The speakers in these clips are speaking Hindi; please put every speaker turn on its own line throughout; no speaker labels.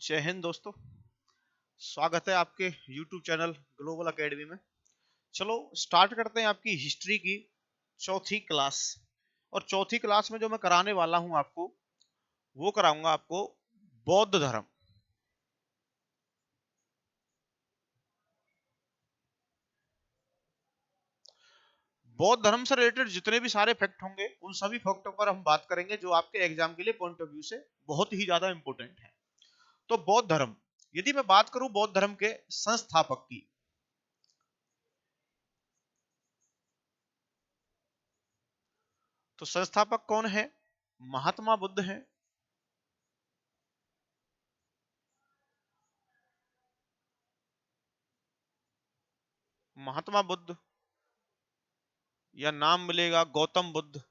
जय हिंद दोस्तों। स्वागत है आपके YouTube चैनल ग्लोबल एकेडमी में। चलो स्टार्ट करते हैं आपकी हिस्ट्री की चौथी क्लास। और चौथी क्लास में जो मैं कराने वाला हूं आपको, वो कराऊंगा आपको बौद्ध धर्म। बौद्ध धर्म से रिलेटेड जितने भी सारे फैक्ट होंगे उन सभी फैक्टों पर हम बात करेंगे जो आपके एग्जाम के लिए पॉइंट ऑफ व्यू से बहुत ही ज्यादा इंपॉर्टेंट है। तो बौद्ध धर्म, यदि मैं बात करूं बौद्ध धर्म के संस्थापक की, तो संस्थापक कौन है? महात्मा बुद्ध है। महात्मा बुद्ध, या नाम मिलेगा गौतम बुद्ध।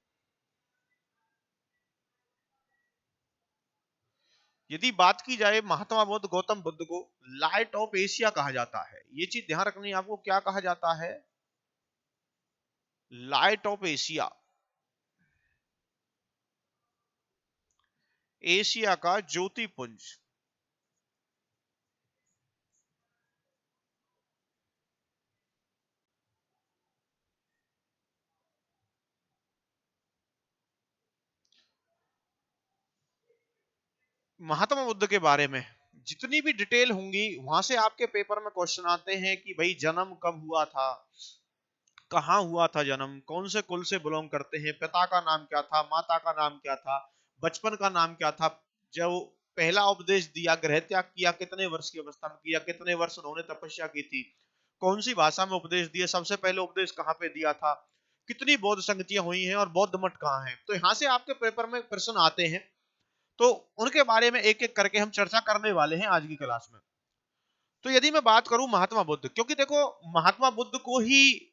यदि बात की जाए महात्मा बुद्ध, गौतम बुद्ध को लाइट ऑफ एशिया कहा जाता है। ये चीज ध्यान रखनी है आपको, क्या कहा जाता है? लाइट ऑफ एशिया, एशिया का ज्योतिपुंज। महात्मा बुद्ध के बारे में जितनी भी डिटेल होंगी वहां से आपके पेपर में क्वेश्चन आते हैं कि भाई जन्म कब हुआ था, कहाँ हुआ था जन्म, कौन से कुल से बिलोंग करते हैं, पिता का नाम क्या था, माता का नाम क्या था, बचपन का नाम क्या था, जब पहला उपदेश दिया, गृह त्याग किया, कितने वर्ष की अवस्था में किया, कितने वर्ष उन्होंने तपस्या की थी, कौन सी भाषा में उपदेश दिए, सबसे पहले उपदेश कहाँ पे दिया था, कितनी बौद्ध संगतियां हुई हैं और बौद्ध मठ कहाँ हैं। तो यहाँ से आपके पेपर में प्रश्न आते हैं, तो उनके बारे में एक एक करके हम चर्चा करने वाले हैं आज की क्लास में। तो यदि मैं बात करूं महात्मा बुद्ध, क्योंकि देखो महात्मा बुद्ध को ही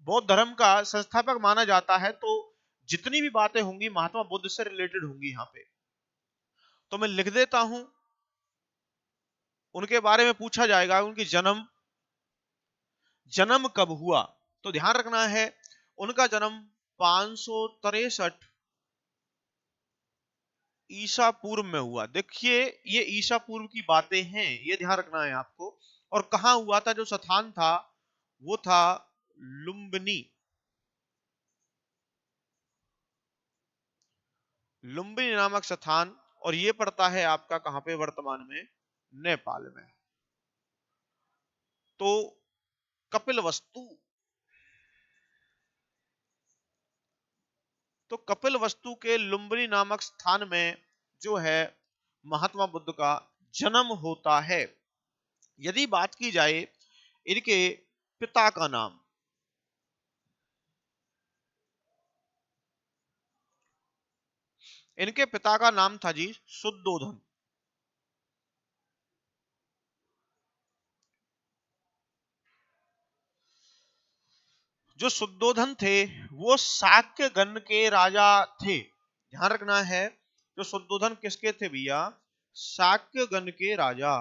बौद्ध धर्म का संस्थापक माना जाता है, तो जितनी भी बातें होंगी महात्मा बुद्ध से रिलेटेड होंगी यहाँ पे। तो मैं लिख देता हूं, उनके बारे में पूछा जाएगा, उनकी जन्म कब हुआ। तो ध्यान रखना है उनका जन्म 563 ईसा पूर्व में हुआ। देखिए ये ईसा पूर्व की बातें हैं, ये ध्यान रखना है आपको। और कहां हुआ था? जो स्थान था वो था लुम्बिनी। लुम्बिनी नामक स्थान, और ये पड़ता है आपका कहां पे वर्तमान में? नेपाल में। तो कपिल वस्तु, तो कपिल वस्तु के लुम्बिनी नामक स्थान में जो है महात्मा बुद्ध का जन्म होता है। यदि बात की जाए इनके पिता का नाम, इनके पिता का नाम था जी शुद्धोधन। जो शुद्धोधन थे वो शाक्य गण के राजा थे। ध्यान रखना है, जो शुद्धोधन किसके थे भैया? शाक्य गण के राजा।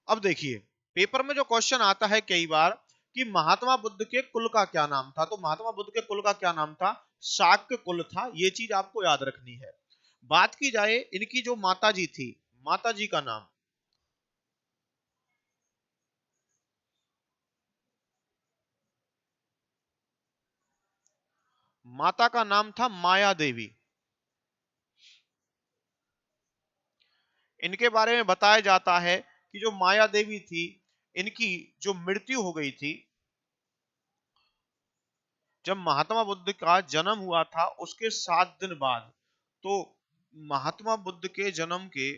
अब देखिए पेपर में जो क्वेश्चन आता है कई बार कि महात्मा बुद्ध के कुल का क्या नाम था, तो महात्मा बुद्ध के कुल का क्या नाम था? शाक्य कुल था। ये चीज आपको याद रखनी है। बात की जाए इनकी जो माता जी थी, माता जी का नाम, माता का नाम था माया देवी। इनके बारे में बताया जाता है कि जो माया देवी थी, इनकी जो मृत्यु हो गई थी जब महात्मा बुद्ध का जन्म हुआ था उसके 7 दिन बाद। तो महात्मा बुद्ध के जन्म के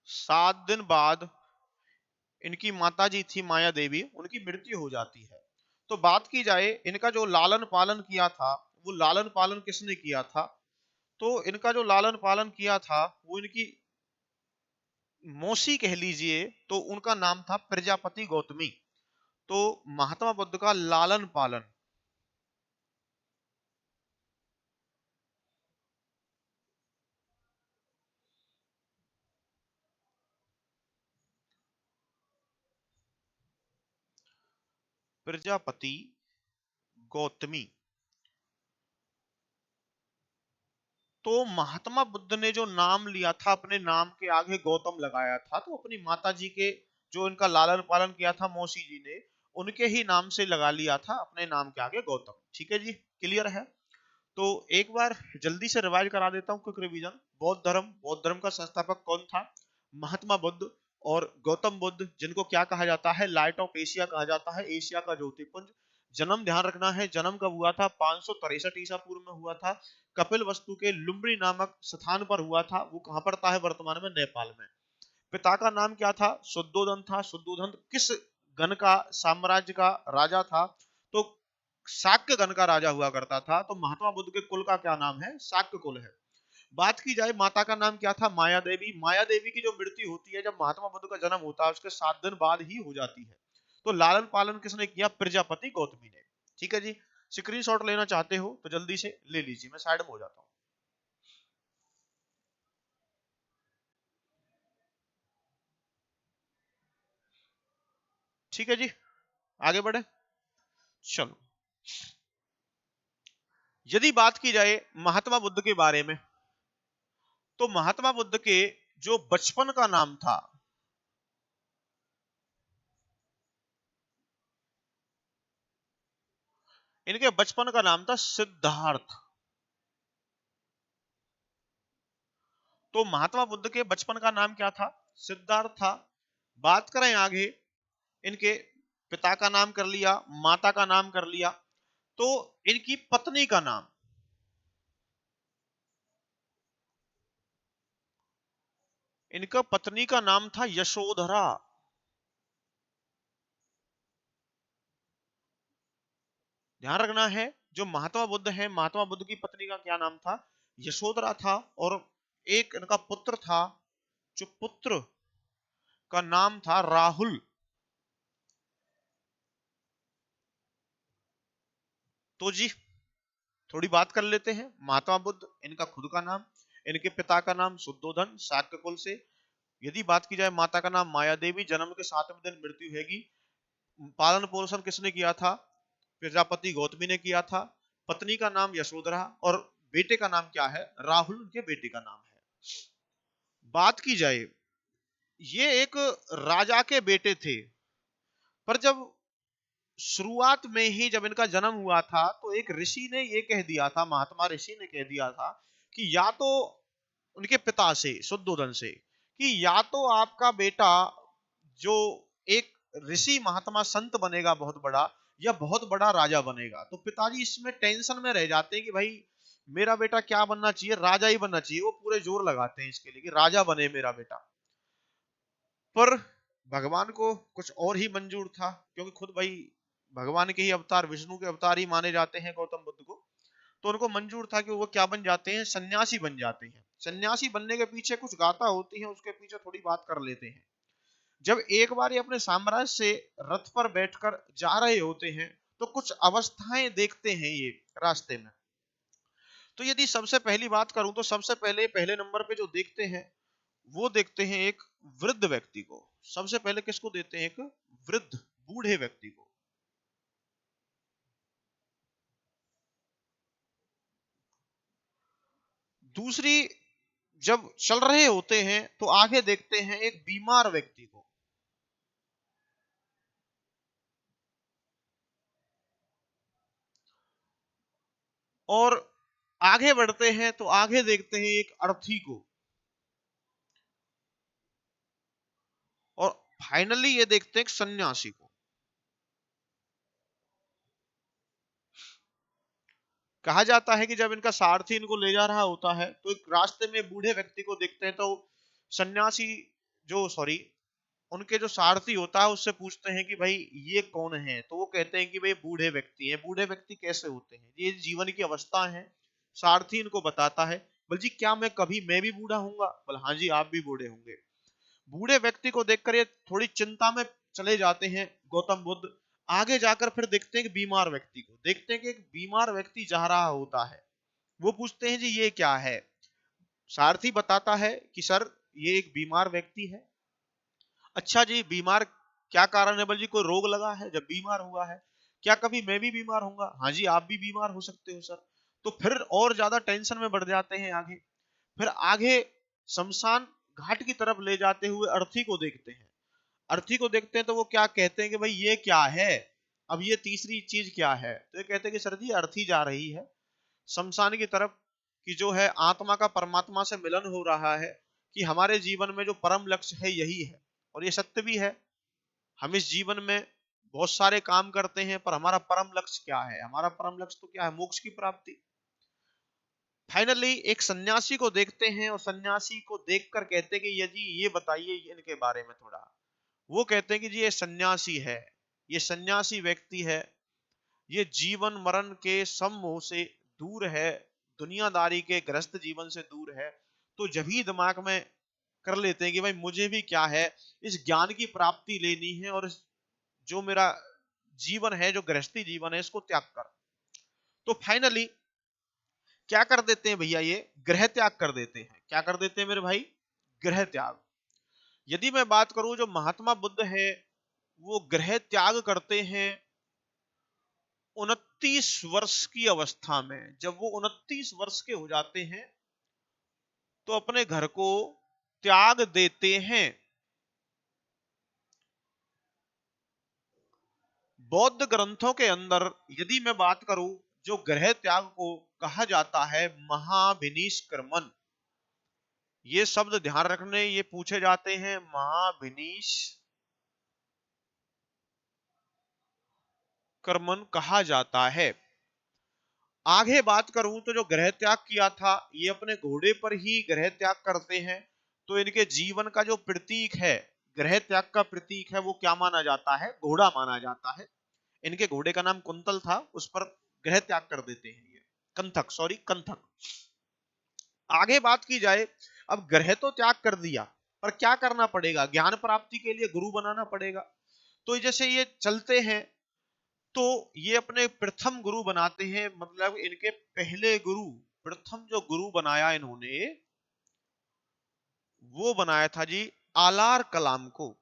7 दिन बाद इनकी माता जी थी माया देवी, उनकी मृत्यु हो जाती है। तो बात की जाए इनका जो लालन पालन किया था, वो लालन पालन किसने किया था? तो इनका जो लालन पालन किया था वो इनकी मौसी कह लीजिए, तो उनका नाम था प्रजापति गौतमी। तो महात्मा बुद्ध का लालन पालन, प्रजापति गौतमी। तो महात्मा बुद्ध ने जो नाम लिया था, अपने नाम के आगे गौतम लगाया था, तो अपनी माता जी के जो इनका लालन पालन किया था मौसी जी ने, उनके ही नाम से लगा लिया था अपने नाम के आगे गौतम। ठीक है जी, क्लियर है। तो एक बार जल्दी से रिवाइज करा देता हूँ, क्विक रिवीजन। बौद्ध धर्म का संस्थापक कौन था? महात्मा बुद्ध। और गौतम बुद्ध, जिनको क्या कहा जाता है? लाइट ऑफ एशिया कहा जाता है, एशिया का ज्योतिपुंज। जन्म ध्यान रखना है, जन्म कब हुआ था? 563 ईसा पूर्व में हुआ था। कपिल वस्तु के लुम्बिनी नामक स्थान पर हुआ था, वो कहां पड़ता है वर्तमान में? नेपाल में। पिता का नाम क्या था? शुद्धोधन था। शुद्धोधन किस गण का, साम्राज्य का राजा था? तो शाक्य गण का राजा हुआ करता था। तो महात्मा बुद्ध के कुल का क्या नाम है? शाक्य कुल है। बात की जाए, माता का नाम क्या था? माया देवी। माया देवी की जो मृत्यु होती है, जब महात्मा बुद्ध का जन्म होता है, उसके 7 दिन बाद ही हो जाती है। तो लालन पालन किसने किया? प्रजापति गौतमी ने। ठीक है जी। स्क्रीनशॉट लेना चाहते हो तो जल्दी से ले लीजिए, मैं साइड में हो जाता हूँ। ठीक है जी, आगे बढ़े। चलो, यदि बात की जाए महात्मा बुद्ध के बारे में, तो महात्मा बुद्ध के जो बचपन का नाम था, इनके बचपन का नाम था सिद्धार्थ। तो महात्मा बुद्ध के बचपन का नाम क्या था? सिद्धार्थ था। बात करें आगे, इनके पिता का नाम कर लिया, माता का नाम कर लिया, तो इनकी पत्नी का नाम, इनका पत्नी का नाम था यशोधरा। ध्यान रखना है, जो महात्मा बुद्ध है, महात्मा बुद्ध की पत्नी का क्या नाम था? यशोधरा था। और एक इनका पुत्र था, जो पुत्र का नाम था राहुल। तो जी, थोड़ी बात कर लेते हैं। महात्मा बुद्ध, इनका खुद का नाम, इनके पिता का नाम शुद्धोधन, शाक्य कुल से। यदि बात की जाए, माता का नाम माया देवी, जन्म के 7वें दिन मृत्यु हैगी। पालन पोषण किसने किया था? प्रजापति गौतमी ने किया था। पत्नी का नाम यशोधरा, और बेटे का नाम क्या है? राहुल, उनके बेटे का नाम है। बात की जाए, ये एक राजा के बेटे थे, पर जब शुरुआत में ही जब इनका जन्म हुआ था, तो एक ऋषि ने ये कह दिया था, महात्मा ऋषि ने कह दिया था कि या तो उनके पिता से, शुद्धोधन से, कि या तो आपका बेटा जो एक ऋषि महात्मा संत बनेगा बहुत बड़ा, या बहुत बड़ा राजा बनेगा। तो पिताजी इसमें टेंशन में रह जाते हैं कि भाई मेरा बेटा क्या बनना चाहिए? राजा ही बनना चाहिए। वो पूरे जोर लगाते हैं इसके लिए कि राजा बने मेरा बेटा। पर भगवान को कुछ और ही मंजूर था, क्योंकि खुद भाई भगवान के ही अवतार, विष्णु के अवतार ही माने जाते हैं गौतम बुद्ध को। तो उनको मंजूर था कि वो क्या बन जाते हैं? सन्यासी बन जाते हैं। सन्यासी बनने के पीछे कुछ गाथा होती है, उसके पीछे थोड़ी बात कर लेते हैं। जब एक बार ये अपने साम्राज्य से रथ पर बैठकर जा रहे होते हैं, तो कुछ अवस्थाएं देखते हैं ये रास्ते में। तो यदि सबसे पहली बात करूं, तो सबसे पहले पहले नंबर पे जो देखते हैं, वो देखते हैं एक वृद्ध व्यक्ति को। सबसे पहले किसको देते हैं? एक वृद्ध, बूढ़े व्यक्ति को। दूसरी, जब चल रहे होते हैं तो आगे देखते हैं एक बीमार व्यक्ति को। और आगे बढ़ते हैं तो आगे देखते हैं एक अर्थी को। और फाइनली ये देखते हैं एक सन्यासी को। कहा जाता है कि जब इनका सारथी इनको ले जा रहा होता है, तो एक रास्ते में बूढ़े व्यक्ति को देखते हैं। तो सन्यासी, जो सॉरी, उनके जो सारथी होता है, उससे पूछते हैं कि भाई ये कौन है? तो वो कहते हैं कि भाई बूढ़े व्यक्ति हैं। बूढ़े व्यक्ति कैसे होते हैं? ये जीवन की अवस्था है। सारथी इनको बताता है। बोल जी, क्या मैं कभी मैं भी बूढ़ा हूंगा? बोल हाँ जी, आप भी बूढ़े होंगे। बूढ़े व्यक्ति को देखकर ये थोड़ी चिंता में चले जाते हैं गौतम बुद्ध। आगे जाकर फिर देखते हैं कि बीमार व्यक्ति को, देखते हैं कि एक बीमार व्यक्ति जा रहा होता है। वो पूछते हैं जी ये क्या है। सारथी बताता है कि सर ये एक बीमार व्यक्ति है। अच्छा जी, बीमार क्या कारण है? बोल जी कोई रोग लगा है, जब बीमार हुआ है। क्या कभी मैं भी बीमार होऊंगा? हाँ जी आप भी बीमार हो सकते हो सर। तो फिर और ज्यादा टेंशन में बढ़ जाते हैं आगे। फिर आगे शमशान घाट की तरफ ले जाते हुए अर्थी को देखते हैं। अर्थी को देखते हैं तो वो क्या कहते हैं कि भाई ये क्या है, अब ये तीसरी चीज क्या है? तो ये कहते हैं कि सर जी अर्थी जा रही है शमशान की तरफ, कि जो है आत्मा का परमात्मा से मिलन हो रहा है, कि हमारे जीवन में जो परम लक्ष्य है यही है। और ये सत्य भी है। हम इस जीवन में बहुत सारे काम करते हैं, पर हमारा परम लक्ष्य क्या है? हमारा परम लक्ष्य तो क्या है? मोक्ष की प्राप्ति। फाइनली एक सन्यासी को देखते हैं और सन्यासी को देखकर कहते हैं कि यदि ये बताइए इनके बारे में थोड़ा। वो कहते हैं कि जी ये सन्यासी है, ये सन्यासी व्यक्ति है, ये जीवन मरण के सम मोह से दूर है, दुनियादारी के ग्रस्त जीवन से दूर है। तो जब ही दिमाग में कर लेते हैं कि भाई मुझे भी क्या है, इस ज्ञान की प्राप्ति लेनी है और जो मेरा जीवन है, जो गृहस्थी जीवन है, इसको त्याग कर। तो फाइनली क्या कर देते हैं भैया, ये गृह त्याग कर देते हैं। क्या कर देते हैं मेरे भाई? गृह त्याग। यदि मैं बात करूं जो महात्मा बुद्ध है वो गृह त्याग करते हैं 29 वर्ष की अवस्था में। जब वो 29 वर्ष के हो जाते हैं तो अपने घर को त्याग देते हैं। बौद्ध ग्रंथों के अंदर यदि मैं बात करूं जो गृह त्याग को कहा जाता है महाभिनिष्क्रमण। ये शब्द ध्यान रखने, ये पूछे जाते हैं महाभिनिष्क्रमण कहा जाता है। आगे बात करूं तो जो गृह त्याग किया था ये अपने घोड़े पर ही गृह त्याग करते हैं। तो इनके जीवन का जो प्रतीक है, गृह त्याग का प्रतीक है, वो क्या माना जाता है? घोड़ा माना जाता है। इनके घोड़े का नाम कुंतल था, उस पर गृह त्याग कर देते हैं ये। कंथक, सॉरी कंथक। आगे बात की जाए, अब ग्रह तो त्याग कर दिया, पर क्या करना पड़ेगा? ज्ञान प्राप्ति के लिए गुरु बनाना पड़ेगा। तो जैसे ये चलते हैं तो ये अपने प्रथम गुरु बनाते हैं, मतलब इनके पहले गुरु, प्रथम जो गुरु बनाया इन्होंने वो बनाया था जी आलार कलाम को।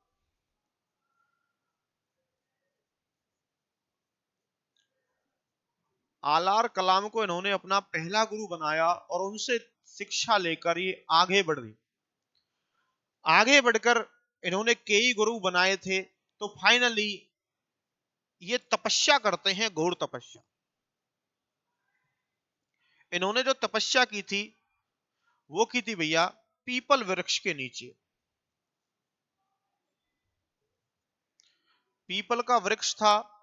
आलार कलाम को इन्होंने अपना पहला गुरु बनाया और उनसे शिक्षा लेकर ये आगे बढ़ गई। आगे बढ़कर इन्होंने कई गुरु बनाए थे। तो फाइनली ये तपस्या करते हैं, घोर तपस्या। इन्होंने जो तपस्या की थी वो की थी भैया पीपल वृक्ष के नीचे। पीपल का वृक्ष था,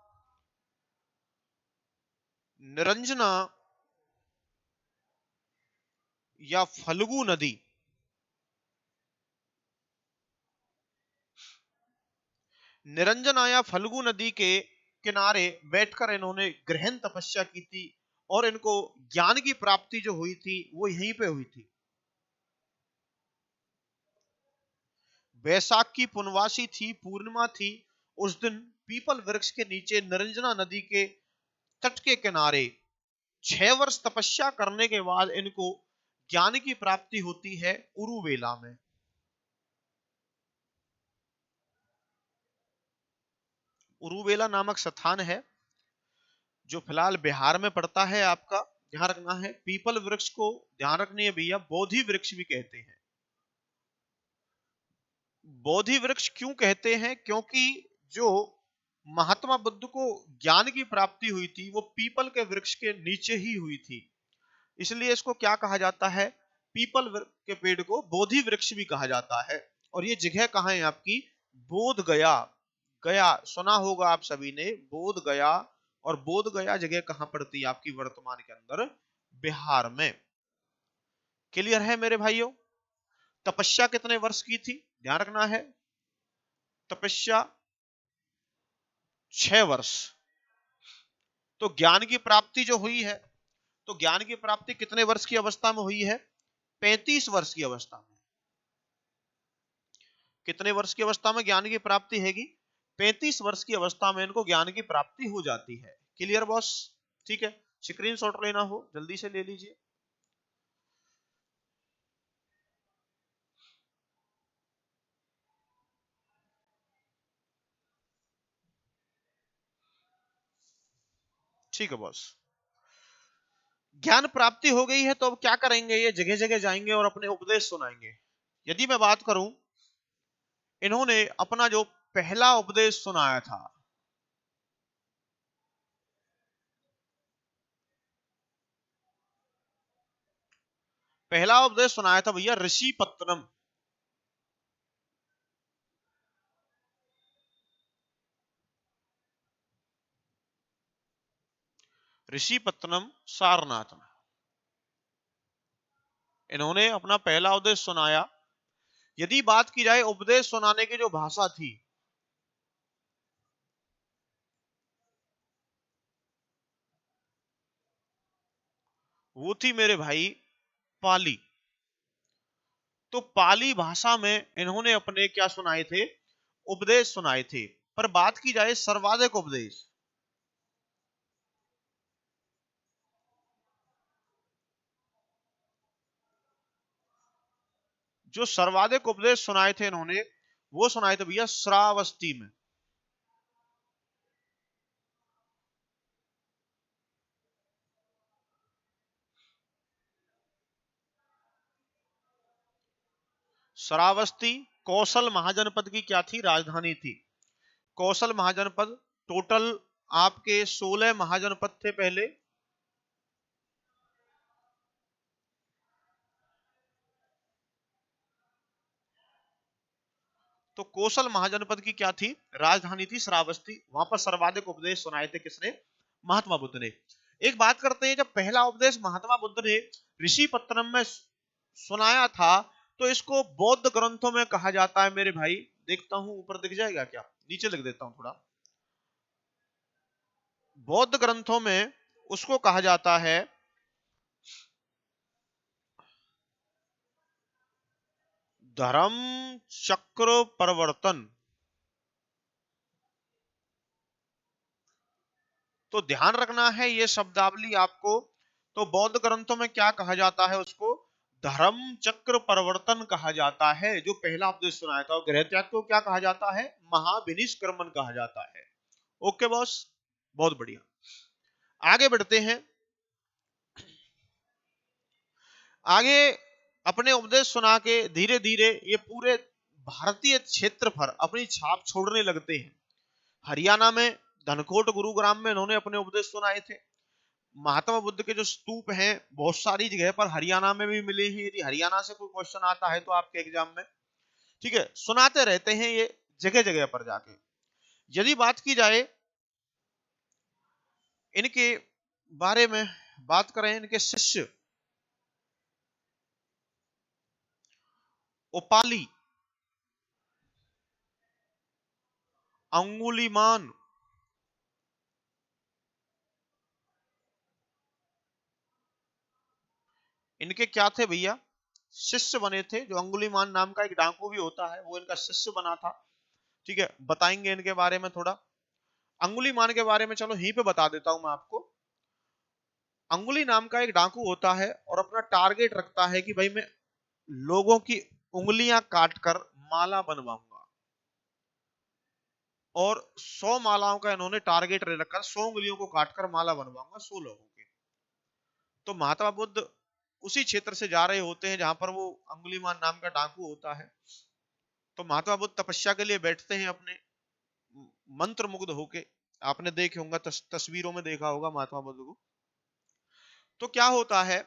निरंजना या फल्गु नदी, निरंजना या फल्गु नदी के किनारे बैठकर इन्होंने गहन तपस्या की थी और इनको ज्ञान की प्राप्ति जो हुई थी वो यहीं पे हुई थी। वैशाख की पूर्णवासी थी, पूर्णिमा थी। उस दिन पीपल वृक्ष के नीचे निरंजना नदी के तट के किनारे 6 वर्ष तपस्या करने के बाद इनको ज्ञान की प्राप्ति होती है उरुवेला में। उरुवेला नामक स्थान है जो फिलहाल बिहार में पड़ता है। आपका ध्यान रखना है, पीपल वृक्ष को ध्यान रखनी है भैया, बोधि वृक्ष भी कहते हैं। बोधि वृक्ष क्यों कहते हैं? क्योंकि जो महात्मा बुद्ध को ज्ञान की प्राप्ति हुई थी वो पीपल के वृक्ष के नीचे ही हुई थी, इसलिए इसको क्या कहा जाता है? पीपल के पेड़ को बोधि वृक्ष भी कहा जाता है। और ये जगह कहाँ है आपकी? बोध गया। गया सुना होगा आप सभी ने, बोध गया। और बोध गया जगह कहाँ पड़ती है आपकी वर्तमान के अंदर? बिहार में। क्लियर है मेरे भाइयों? तपस्या कितने वर्ष की थी ध्यान रखना है? तपस्या 6 वर्ष। तो ज्ञान की प्राप्ति जो हुई है, तो ज्ञान की प्राप्ति कितने वर्ष की अवस्था में हुई है? 35 वर्ष की अवस्था में। कितने वर्ष की अवस्था में ज्ञान की प्राप्ति हैगी? 35 वर्ष की अवस्था में इनको ज्ञान की प्राप्ति हो जाती है। Clear boss? ठीक है, स्क्रीनशॉट लेना हो जल्दी से ले लीजिए। ठीक है बॉस, ज्ञान प्राप्ति हो गई है तो अब क्या करेंगे? ये जगह जगह जाएंगे और अपने उपदेश सुनाएंगे। यदि मैं बात करूं, इन्होंने अपना जो पहला उपदेश सुनाया था, पहला उपदेश सुनाया था भैया ऋषि पत्तनम। ऋषि पत्तनम सारनाथ में इन्होंने अपना पहला उपदेश सुनाया। यदि बात की जाए उपदेश सुनाने की जो भाषा थी, वो थी मेरे भाई पाली। तो पाली भाषा में इन्होंने अपने क्या सुनाए थे? उपदेश सुनाए थे। पर बात की जाए सर्वाधिक उपदेश, जो सर्वाधिक उपदेश सुनाए थे इन्होंने, वो सुनाए थे भैया श्रावस्ती में। श्रावस्ती कौशल महाजनपद की क्या थी? राजधानी थी। कौशल महाजनपद, टोटल आपके 16 महाजनपद थे पहले। तो कौशल महाजनपद की क्या थी? राजधानी थी श्रावस्ती। वहां पर सर्वाधिक उपदेश सुनाए थे किसने? महात्मा बुद्ध ने। एक बात करते हैं, जब पहला उपदेश महात्मा बुद्ध ने ऋषि पत्तनम में सुनाया था, तो इसको बौद्ध ग्रंथों में कहा जाता है मेरे भाई, देखता हूं ऊपर दिख जाएगा क्या, नीचे लिख देता हूं थोड़ा। बौद्ध ग्रंथों में उसको कहा जाता है धर्म चक्र परिवर्तन। तो ध्यान रखना है ये शब्दावली आपको। तो बौद्ध ग्रंथों में क्या कहा जाता है? उसको धर्म चक्र परिवर्तन कहा जाता है। जो पहला उपदेश सुनाया था, गृह त्याग को क्या कहा जाता है? महाविनिष्क्रमण कहा जाता है। ओके बॉस, बहुत बढ़िया। आगे बढ़ते हैं। आगे अपने उपदेश सुना के धीरे धीरे ये पूरे भारतीय क्षेत्र पर अपनी छाप छोड़ने लगते हैं। हरियाणा में धनकोट गुरुग्राम में इन्होंने अपने उपदेश सुनाए थे। महात्मा बुद्ध के जो स्तूप हैं बहुत सारी जगह पर हरियाणा में भी मिले हैं। यदि हरियाणा से कोई क्वेश्चन आता है तो आपके एग्जाम में, ठीक है, सुनाते रहते हैं ये जगह जगह पर जाके। यदि बात की जाए इनके बारे में, बात करें इनके शिष्य उपाली, अंगुलीमान, इनके क्या थे भैया? शिष्य बने थे। जो अंगुलीमान नाम का एक डाकू भी होता है, वो इनका शिष्य बना था। ठीक है, बताएंगे इनके बारे में थोड़ा। अंगुलीमान के बारे में चलो यहीं पे बता देता हूं मैं आपको। अंगुली नाम का एक डाकू होता है और अपना टारगेट रखता है कि भाई मैं लोगों की उंगलियां काटकर माला बनवाऊंगा। और 100 मालाओं का इन्होंने टारगेट रखा, 100 उंगलियों को काटकर माला बनवाऊंगा 100 लोगों के। तो महात्मा बुद्ध उसी क्षेत्र से जा रहे होते हैं जहां पर वो अंगुलीमान नाम का डाकू होता है। तो महात्मा बुद्ध तपस्या के लिए बैठते हैं अपने, मंत्र मुग्ध होके। आपने देखे होंगे, तस्वीरों में देखा होगा महात्मा बुद्ध को। तो क्या होता है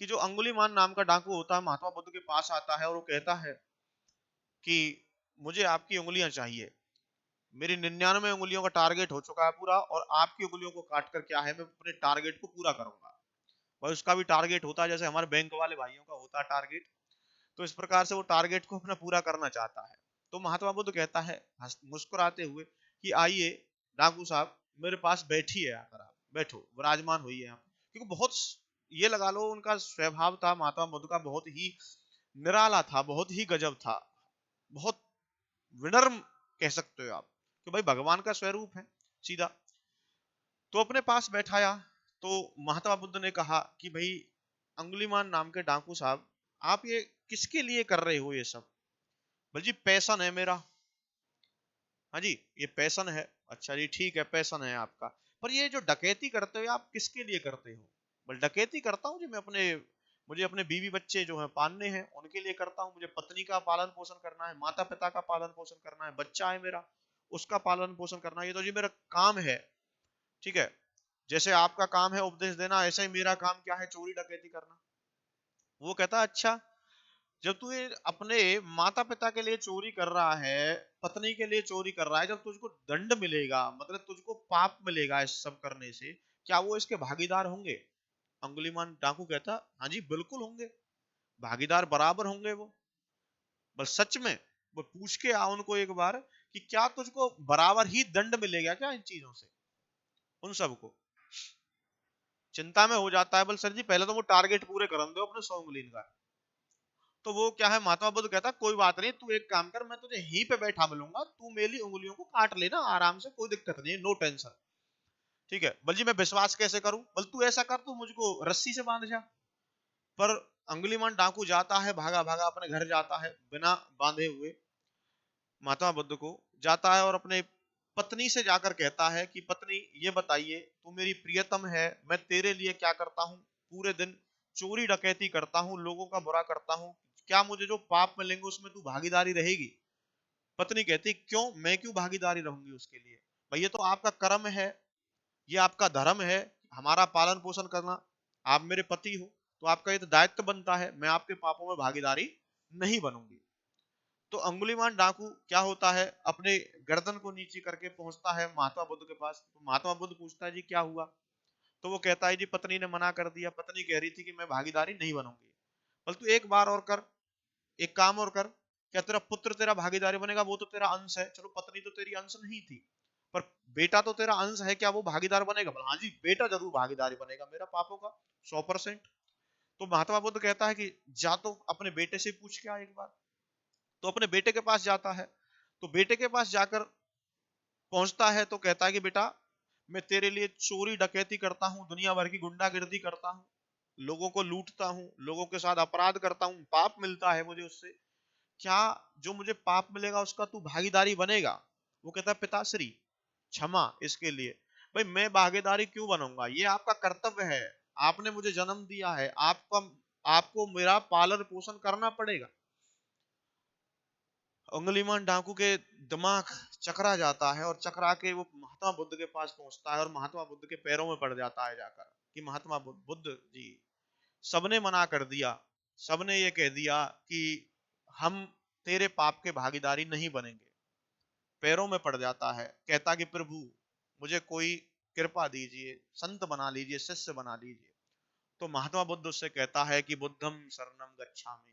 कि जो अंगुलीमान नाम का डाकू होता है महात्मा बुद्ध के पास आता है और वो कहता है कि मुझे आपकी उंगलियां चाहिए। मेरी 99 उंगलियों का टारगेट हो चुका है पूरा, और आपकी उंगलियों को काट कर क्या है मैं अपने टारगेट को पूरा करूंगा। भाई उसका भी टारगेट होता है जैसे हमारे बैंक वाले भाइयों का होता है टारगेट। तो इस प्रकार से वो टारगेट को अपना पूरा करना चाहता है। तो महात्मा बुद्ध कहता है मुस्कुराते हुए कि आइए डाकू साहब, मेरे पास बैठिए, आकर आप बैठो, विराजमान होइए आप। क्योंकि बहुत, ये लगा लो उनका स्वभाव था महात्मा बुद्ध का बहुत ही निराला था, बहुत ही गजब था, बहुत विनर कह सकते हो आप कि भाई भगवान का स्वरूप है सीधा। तो अपने पास बैठाया तो महात्मा बुद्ध ने कहा कि भाई अंगुलीमान नाम के डाकू साहब, आप ये किसके लिए कर रहे हो ये सब? बोले जी पैसन है मेरा। हाँ जी, ये पैसन है। अच्छा जी ठीक है, पैसन है आपका, पर ये जो डकैती करते हो आप किसके लिए करते हो? बोले डकैती करता हूँ जी मैं अपने, मुझे अपने बीवी बच्चे जो है पालने हैं उनके लिए करता हूँ, मुझे पत्नी का पालन पोषण करना है, माता पिता का पालन पोषण करना है, बच्चा है मेरा उसका पालन पोषण करना है, ये तो जी मेरा काम है। ठीक है, जैसे आपका काम है उपदेश देना, ऐसा ही मेरा काम क्या है, चोरी डकैती करना। वो कहता अच्छा, जब तू ये अपने माता पिता के लिए चोरी कर रहा है, पत्नी के लिए चोरी कर रहा है, जब तुझको दंड मिलेगा, मतलब तुझको पाप मिलेगा इस सब करने से, क्या वो इसके भागीदार होंगे? अंगुलीमान डाकू कहता हाँ जी बिल्कुल होंगे, भागीदार बराबर होंगे वो। बस सच में वो पूछ के आ उनको एक बार कि क्या तुझको बराबर ही दंड मिलेगा क्या इन चीजों से? उन सबको चिंता में हो जाता है, बोल सर जी पहले तो वो टारगेट पूरे करन दो अपने 100 उंगली का। तो वो क्या है, महात्मा बुद्ध कहता कोई बात नहीं, तू एक काम कर, मैं तुझे यहीं पे बैठा मिलूंगा, तू मेरी उंगलियों को काट लेना आराम से, कोई दिक्कत नहीं, नो टेंशन। ठीक है, बल जी मैं विश्वास कैसे करूं? बल तू ऐसा कर, तू मुझको रस्सी से बांध जा। पर अंगुलीमान डाकू जाता है, भागा भागा अपने घर जाता है बिना बांधे हुए, महात्मा बुद्ध को जाता है और अपने पत्नी से जाकर कहता है कि पत्नी ये बताइए, तू मेरी प्रियतम है, मैं तेरे लिए क्या करता हूँ, पूरे दिन चोरी डकैती करता हूँ, लोगों का बुरा करता हूँ, क्या मुझे जो पाप मिलेंगे उसमें तू भागीदारी रहेगी? पत्नी कहती क्यों, मैं क्यों भागीदारी रहूंगी उसके लिए? भाई ये तो आपका कर्म है, ये आपका धर्म है, हमारा पालन पोषण करना, आप मेरे पति हो, तो आपका ये तो दायित्व बनता है, मैं आपके पापों में भागीदारी नहीं बनूंगी। तो अंगुलीमान डाकू क्या होता है, अपने गर्दन को नीचे करके पहुंचता है महात्मा बुद्ध के पास। तो महात्मा बुद्ध पूछता है जी क्या हुआ? तो वो कहता है जी पत्नी ने मना कर दिया, पत्नी कह रही थी कि मैं भागीदारी नहीं बनूंगी। बोल तू एक बार और कर, एक काम और कर, क्या तेरा पुत्र तेरा भागीदारी बनेगा? वो तो तेरा अंश है, चलो पत्नी तो तेरी अंश नहीं थी, पर बेटा तो तेरा अंश है, क्या वो भागीदार बनेगा? बोला हाँ जी बेटा जरूर भागीदारी बनेगा मेरा पापों का 100%। तो महात्मा बुद्ध कहता है कि जा तो अपने बेटे से पूछ के आ एक बार। तो अपने बेटे के पास जाता है, तो बेटे के पास जाकर पहुंचता है तो कहता है कि बेटा मैं तेरे लिए चोरी डकैती करता हूँ, दुनिया भर की गुंडागिर्दी करता हूँ, लोगों को लूटता हूँ, लोगों के साथ अपराध करता हूँ, पाप मिलता है मुझे उससे, क्या जो मुझे पाप मिलेगा उसका तू भागीदारी बनेगा? वो कहता है पिताश्री क्षमा इसके लिए। भाई मैं भागीदारी क्यों बनूंगा, ये आपका कर्तव्य है, आपने मुझे जन्म दिया है, आपका आपको मेरा पालन पोषण करना पड़ेगा। उंगलीमान डाकू के दिमाग चकरा जाता है और चकरा के वो महात्मा बुद्ध के पास पहुंचता है और महात्मा बुद्ध के पैरों में पड़ जाता है जाकर कि महात्मा बुद्ध जी, सबने मना कर दिया, सबने ये कह दिया कि हम तेरे पाप के भागीदारी नहीं बनेंगे। पैरों में पड़ जाता है, कहता कि प्रभु मुझे कोई कृपा दीजिए, संत बना लीजिए, शिष्य बना लीजिए। तो महात्मा बुद्ध उससे कहता है कि बुद्धम शरणम गच्छामि।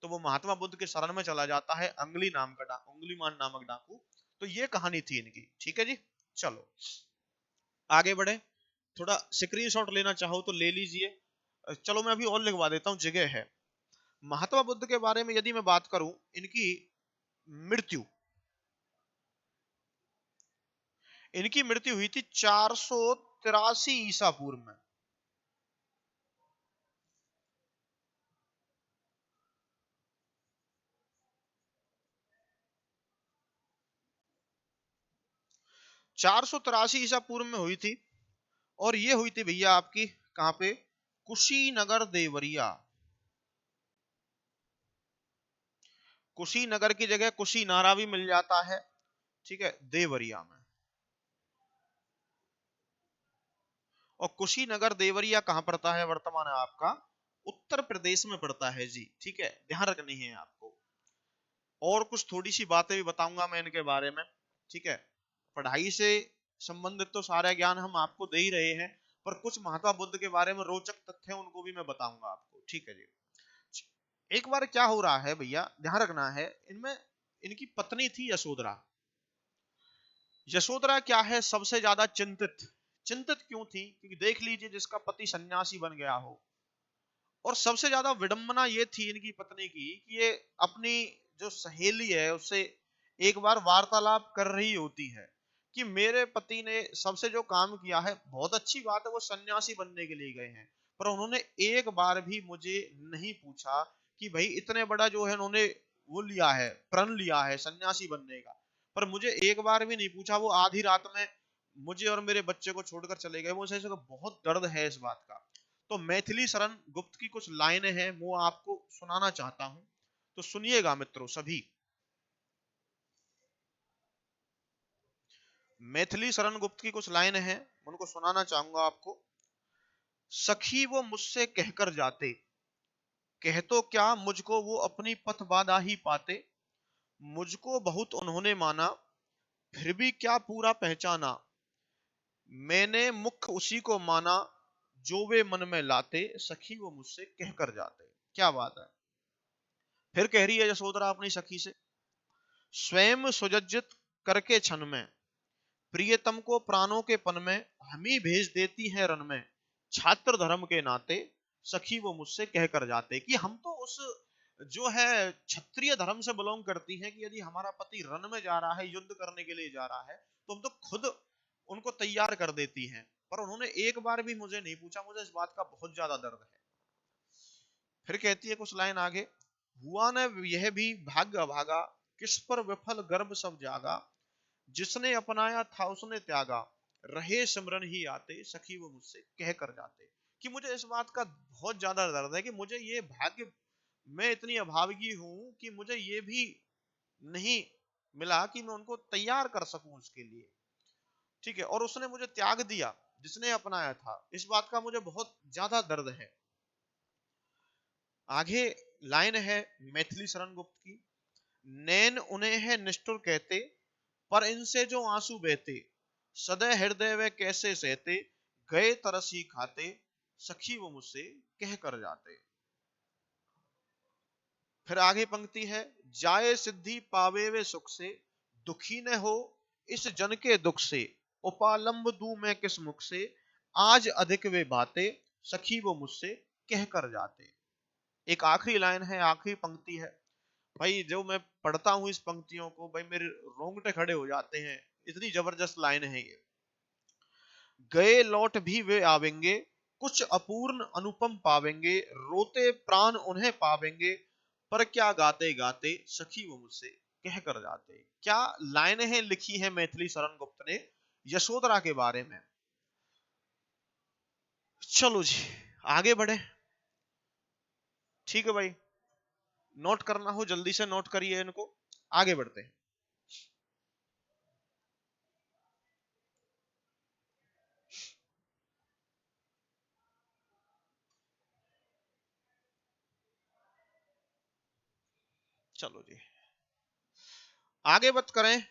तो वो महात्मा बुद्ध के शरण में चला जाता है, उंगलीमान नामक डाकू। तो ये कहानी थी इनकी, ठीक है जी। चलो आगे बढ़े, थोड़ा स्क्रीनशॉट लेना चाहो तो ले लीजिए, चलो मैं अभी और लिखवा देता हूँ, जगह है। महात्मा बुद्ध के बारे में यदि मैं बात करूं, इनकी मृत्यु, इनकी मृत्यु हुई थी 483 ईसा पूर्व में। 483 ईसा पूर्व में हुई थी, और ये हुई थी भैया आपकी कहां पे, कुशीनगर देवरिया। कुशीनगर की जगह कुशीनारा भी मिल जाता है, ठीक है, देवरिया में। और कुशीनगर देवरिया कहां पड़ता है वर्तमान है आपका, उत्तर प्रदेश में पड़ता है जी, ठीक है, ध्यान रखनी है आपको। और कुछ थोड़ी सी बातें भी बताऊंगा मैं इनके बारे में, ठीक है। पढ़ाई से संबंधित तो सारा ज्ञान हम आपको दे ही रहे हैं, पर कुछ महात्मा बुद्ध के बारे में रोचक तथ्य उनको भी मैं बताऊंगा आपको, ठीक है जी। एक बार क्या हो रहा है भैया, ध्यान रखना है, इनमें इनकी पत्नी थी यशोधरा। यशोधरा क्या है, सबसे ज्यादा चिंतित, चिंतित क्यों थी? क्योंकि देख लीजिए जिसका पति सन्यासी बन गया हो, और सबसे ज्यादा विडंबना ये थी इनकी पत्नी की कि ये अपनी जो सहेली है उससे एक बार वार्तालाप कर रही होती है कि मेरे पति ने सबसे जो काम किया है बहुत अच्छी बात है, वो सन्यासी बनने के लिए गए हैं, पर उन्होंने एक बार भी मुझे नहीं पूछा कि भाई इतने बड़ा जो है उन्होंने वो लिया है, प्रण लिया है सन्यासी बनने का, पर मुझे एक बार भी नहीं पूछा। वो आधी रात में मुझे और मेरे बच्चे को छोड़कर चले गए। मुझे बहुत दर्द है इस बात का। तो मैथिली शरण गुप्त की कुछ लाइनें हैं, वो आपको सुनाना चाहता हूं, तो सुनिएगा मित्रों सभी। मैथिली शरण गुप्त की कुछ लाइनें हैं, उनको सुनाना चाहूंगा आपको। सखी वो मुझसे कहकर जाते, कह तो क्या मुझको वो अपनी पथ बाधा ही पाते, मुझको बहुत उन्होंने माना, फिर भी क्या पूरा पहचाना, मैंने मुख उसी को माना, जो वे मन में लाते, सखी वो मुझसे कह कर जाते। क्या बात है। फिर कह रही है यशोधरा अपनी सखी से, स्वयं सुजज्जित करके क्षण में, प्रियतम को प्राणों के पन में, हम ही भेज देती है रन में, छात्र धर्म के नाते, सखी वो मुझसे कह कर जाते। कि हम तो उस जो है क्षत्रिय धर्म से बिलोंग करती हैं कि यदि हमारा पति रन में जा रहा है, युद्ध करने के लिए जा रहा है, तो हम तो खुद उनको तैयार कर देती हैं। पर उन्होंने एक बार भी मुझे नहीं पूछा। मुझे इस बात का बहुत ज्यादा दर्द है। फिर कहती है कुछ लाइन आगे, हुआ न यह भी भाग्य अभागा, किस पर विफल गर्भ सब जागा, जिसने अपनाया था उसने त्यागा, रहे सिमरन ही आते, सखी वो मुझसे कह कर जाते। कि मुझे इस बात का बहुत ज्यादा दर्द है कि मुझे ये भाग्य, मैं इतनी अभागी हूं कि मुझे ये भी नहीं मिला कि मैं उनको तैयार कर सकूं उसके लिए। ठीक है, और उसने मुझे त्याग दिया जिसने अपनाया था। इस बात का मुझे बहुत ज्यादा दर्द है। आगे लाइन है मैथिली शरण गुप्त की, नैन उन्हें है निष्ठुर कहते, पर इनसे जो आंसू बहते, सदै हृदय वे कैसे सहते, गए तरस ही खाते, सखी वो मुझसे कह कर जाते। फिर आगे पंक्ति है, जाए सिद्धि पावे वे सुख से, दुखी न हो इस जन के दुख से, उपालंब दू मैं किस मुख से, आज अधिक वे बातें, सखी वो मुझसे कह कर जाते। एक आखिरी लाइन है, आखिरी पंक्ति है। भाई जो मैं पढ़ता हूं इस पंक्तियों को, भाई मेरे रोंगटे खड़े हो जाते हैं, इतनी जबरदस्त लाइन है ये। गए लौट भी वे आवेंगे, कुछ अपूर्ण अनुपम पावेंगे, रोते प्राण उन्हें पावेंगे, पर क्या गाते गाते, सखी वो मुझसे कह कर जाते। क्या लाइनें हैं लिखी है मैथिली शरण गुप्त ने यशोधरा के बारे में। चलो जी आगे बढ़े। ठीक है भाई, नोट करना हो जल्दी से नोट करिए इनको, आगे बढ़ते हैं। चलो जी आगे बात करें।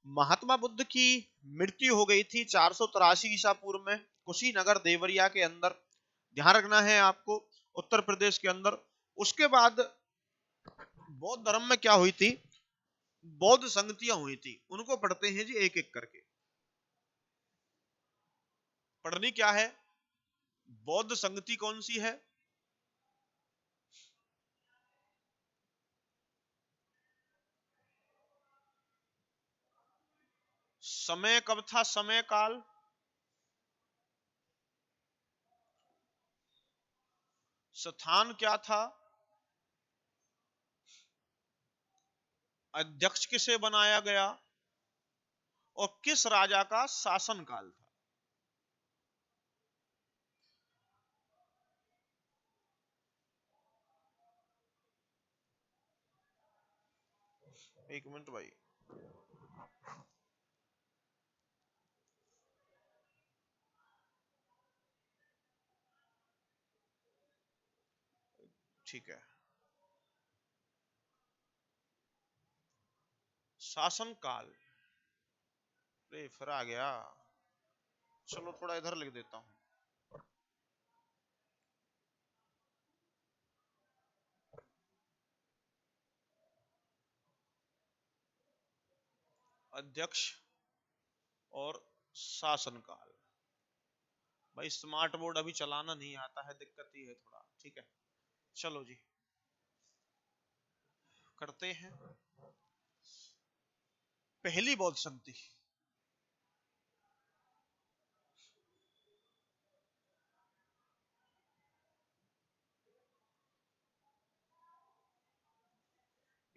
महात्मा बुद्ध की मृत्यु हो गई थी 483 ईसा पूर्व में, कुशीनगर देवरिया के अंदर। ध्यान रखना है आपको, उत्तर प्रदेश के अंदर। उसके बाद बौद्ध धर्म में क्या हुई थी, बौद्ध संगतियां हुई थी। उनको पढ़ते हैं जी एक एक करके। पढ़नी क्या है, बौद्ध संगति कौन सी है। समय कब था, समय काल। स्थान क्या था, अध्यक्ष किसे बनाया गया, और किस राजा का शासन काल था। एक मिनट भाई। ठीक है, शासन काल। अरे फिर आ गया, चलो थोड़ा इधर लिख देता हूं। अध्यक्ष और शासन काल। भाई स्मार्ट बोर्ड अभी चलाना नहीं आता है, दिक्कत ही है थोड़ा। ठीक है, चलो जी करते हैं। पहली बौद्ध संधि।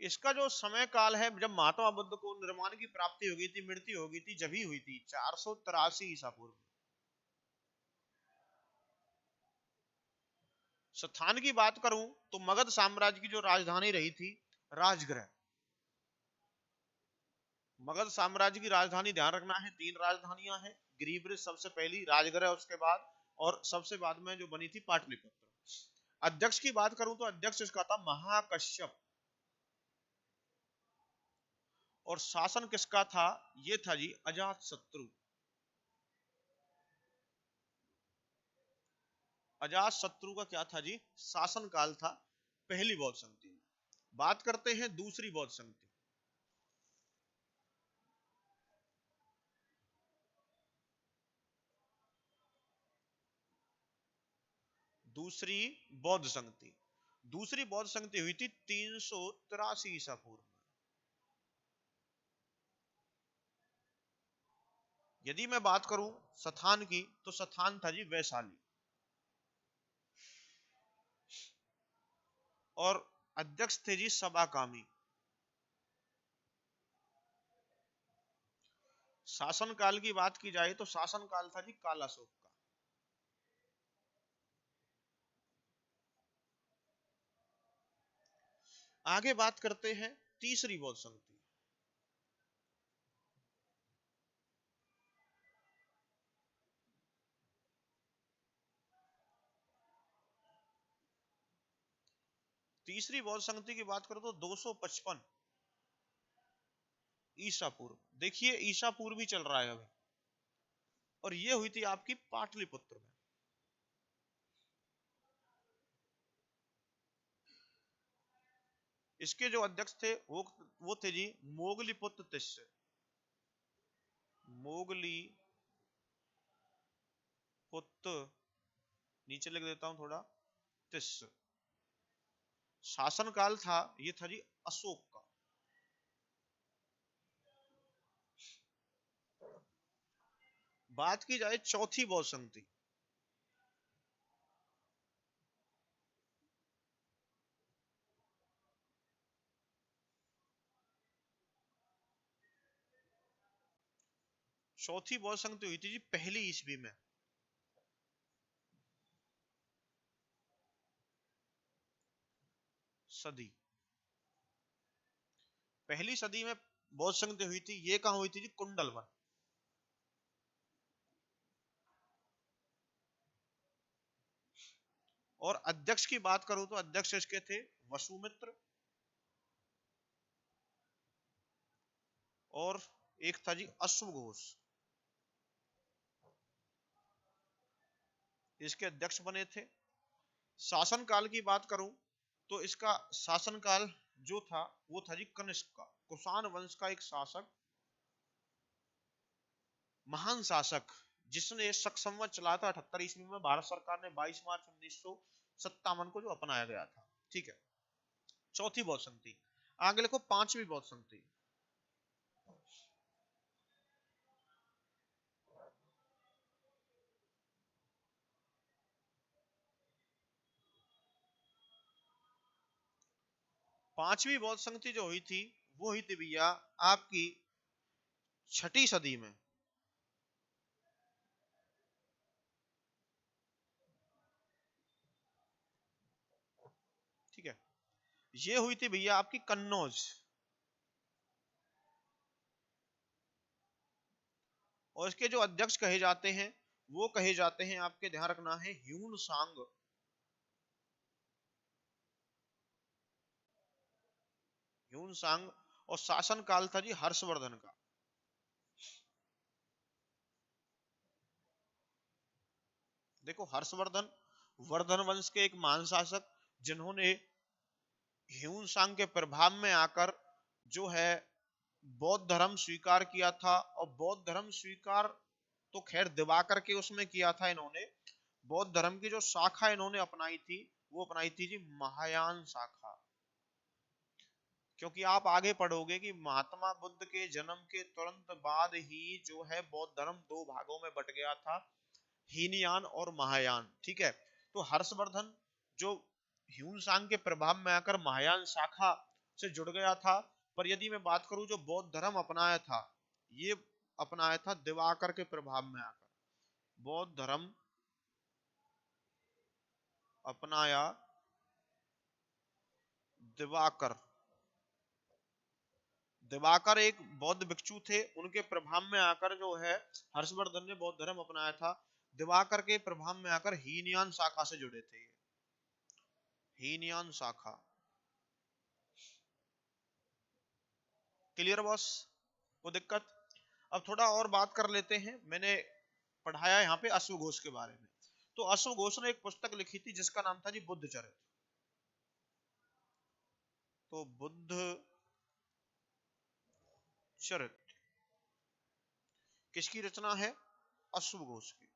इसका जो समय काल है, जब महात्मा बुद्ध को निर्माण की प्राप्ति हो गई थी, मृत्यु हो गई थी, जब ही हुई थी 483 ईसा पूर्व। स्थान की बात करूं तो मगध साम्राज्य की जो राजधानी रही थी राजगृह। मगध साम्राज्य की राजधानी ध्यान रखना है, 3 राजधानियां हैं, गिरिब्रिज सबसे पहली, राजगृह उसके बाद, और सबसे बाद में जो बनी थी पाटलिपुत्र। अध्यक्ष की बात करूं तो अध्यक्ष इसका था महाकश्यप, और शासन किसका था, ये था जी अजात शत्रु। अजात शत्रु का क्या था जी, शासन काल था पहली बौद्ध संधि में। बात करते हैं दूसरी बौद्ध संधि। दूसरी बौद्ध संधि, दूसरी बौद्ध संधि हुई थी 383 ईसा पूर्व में। यदि मैं बात करूं स्थान की तो स्थान था जी वैशाली, और अध्यक्ष थे जी सबाकामी। शासन काल की बात की जाए तो शासन काल था जी कालाशोक का। आगे बात करते हैं तीसरी बौद्ध संधि। तीसरी बौद्ध संधि की बात करो तो 255 ईसा पूर्व। देखिए ईसा पूर्व भी चल रहा है अभी, और ये हुई थी आपकी पाटलिपुत्र में। इसके जो अध्यक्ष थे वो थे जी मोगलीपुत्र तिस्य। मोगली पुत्र, नीचे लिख देता हूं थोड़ा, तिस्य। शासन काल था ये था जी अशोक का। बात की जाए चौथी बौद्ध संधि। चौथी बौद्ध संधि हुई थी जी पहली ईस्वी में। सदी, पहली सदी में बौद्ध संधि हुई थी। ये कहां हुई थी जी, कुंडलवन। और अध्यक्ष की बात करूं तो अध्यक्ष इसके थे वसुमित्र, और एक था जी अश्वघोष, इसके अध्यक्ष बने थे। शासन काल की बात करूं तो इसका शासन काल जो था वो था जी कनिष्क का, कुषाण वंश का एक शासक, महान शासक, जिसने शक संवत चला था 78 ईस्वी में। भारत सरकार ने 22 मार्च 1957 को जो अपनाया गया था। ठीक है, चौथी बौद्ध संधि। आगे लिखो पांचवी बौद्ध संधि। पांचवी बौद्ध संधि जो हुई थी वो हुई थी भैया आपकी छठी सदी में। ठीक है, ये हुई थी भैया आपकी कन्नौज, और इसके जो अध्यक्ष कहे जाते हैं वो कहे जाते हैं आपके, ध्यान रखना है, ह्यून सांग। ह्यून सांग, और शासन काल था जी हर्षवर्धन का। देखो हर्षवर्धन वर्धन वंश के एक महान शासक, जिन्होंने ह्यून सांग के प्रभाव में आकर जो है बौद्ध धर्म स्वीकार किया था। और बौद्ध धर्म स्वीकार तो खैर दिवाकर के उसमें किया था इन्होंने, बौद्ध धर्म की जो शाखा इन्होंने अपनाई थी वो अपनाई थी जी महायान शाखा। क्योंकि आप आगे पढ़ोगे कि महात्मा बुद्ध के जन्म के तुरंत बाद ही जो है बौद्ध धर्म दो भागों में बट गया था, हीनयान और महायान। ठीक है, तो हर्षवर्धन जो ह्यून-सांग के प्रभाव में आकर महायान शाखा से जुड़ गया था, पर यदि मैं बात करूं जो बौद्ध धर्म अपनाया था, ये अपनाया था दिवाकर के प्रभाव में आकर। बौद्ध धर्म अपनाया दिवाकर। दिवाकर एक बौद्ध भिक्षु थे, उनके प्रभाव में आकर जो है हर्षवर्धन ने बौद्ध धर्म अपनाया था। दिवाकर के प्रभाव में आकर हीनयान शाखा से जुड़े थे। हीनयान शाखा, क्लियर बॉस? वो दिक्कत। अब थोड़ा और बात कर लेते हैं। मैंने पढ़ाया यहाँ पे अश्वघोष के बारे में। तो अश्वघोष ने एक पुस्तक लिखी थी जिसका नाम था जी बुद्ध चरित्र। तो बुद्ध चरित्र किसकी रचना है? अश्वघोष की।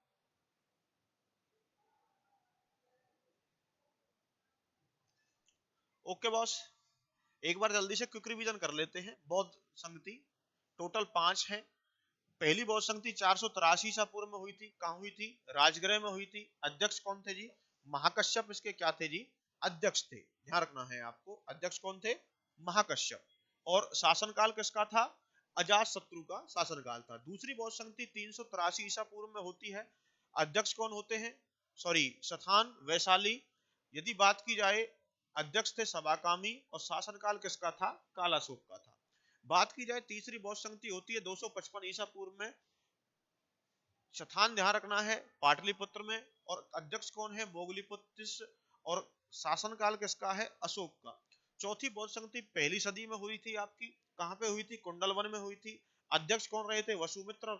ओके बॉस, एक बार जल्दी से क्विक रिवीजन कर लेते हैं। बौद्ध संगति टोटल 5 है। पहली बौद्ध संगति 483 ईसा पूर्व में हुई थी। कहां हुई थी? राजगृह में हुई थी। अध्यक्ष कौन थे जी? महाकश्यप इसके क्या थे जी? अध्यक्ष थे। ध्यान रखना है आपको, अध्यक्ष कौन थे? महाकश्यप। और शासनकाल किसका था? अजात शत्रु का शासनकाल था। दूसरी बौद्ध संगति 383 ईसा पूर्व में होती है। अध्यक्ष कौन होते हैं? सॉरी, सथान वैशाली। यदि बात की जाए, अध्यक्ष थे सभाकामी और शासनकाल किसका था? कालाशोक का था। बात की जाए तीसरी बौद्ध संगति होती है 255 ईसा पूर्व में। स्थान ध्यान रखना है पाटलिपुत्र में। और अध्यक्ष कौन है? मोगलीपुत्र। और शासनकाल किसका है? अशोक का। चौथी बौद्ध संगति पहली सदी में हुई थी आपकी। कहां पे हुई थी? कुंडलवन में हुई थी। अध्यक्ष कौन रहे थे? वसुमित्र।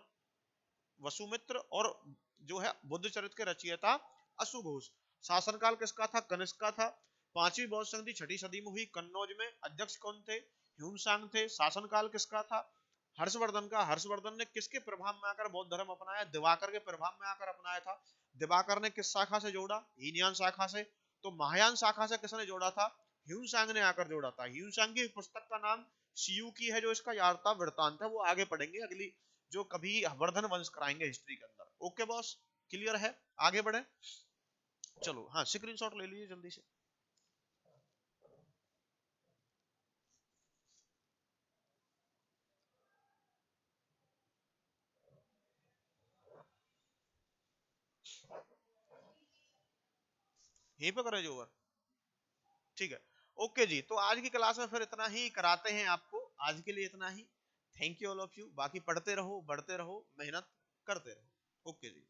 वसुमित्र और जो है बुद्ध चरित्र के रचयिता अश्वघोष। शासनकाल किसका था? कनिष्क का था। पांचवी बौद्ध संधि छठी सदी में हुई कन्नौज में। अध्यक्ष कौन थे? ह्यून-सांग थे। शासनकाल किसका था? हर्षवर्धन का। हर्षवर्धन ने किसके प्रभाव में आकर बौद्ध धर्म अपनाया? दिवाकर के प्रभाव में आकर अपनाया था। दिवाकर ने किस शाखा से जोड़ा? हीनयान शाखा से। तो महायान शाखा से किसने जोड़ा था? ह्यून-सांग ने आकर जोड़ा था। ह्यून-सांग की पुस्तक का नाम शियू की है, जो इसका यात्रा वृत्तांत है, वो आगे पढ़ेंगे अगली जो कभी वर्धन वंश कराएंगे हिस्ट्री के अंदर। ओके बॉस, क्लियर है? आगे बढ़े, चलो। हाँ, स्क्रीनशॉट ले लीजिए जल्दी से। यहीं पे करें जो ओवर। ठीक है, ओके जी। तो आज की क्लास में फिर इतना ही कराते हैं आपको। आज के लिए इतना ही। Thank you all of you. बाकी पढ़ते रहो, बढ़ते रहो, मेहनत करते रहो। ओके जी।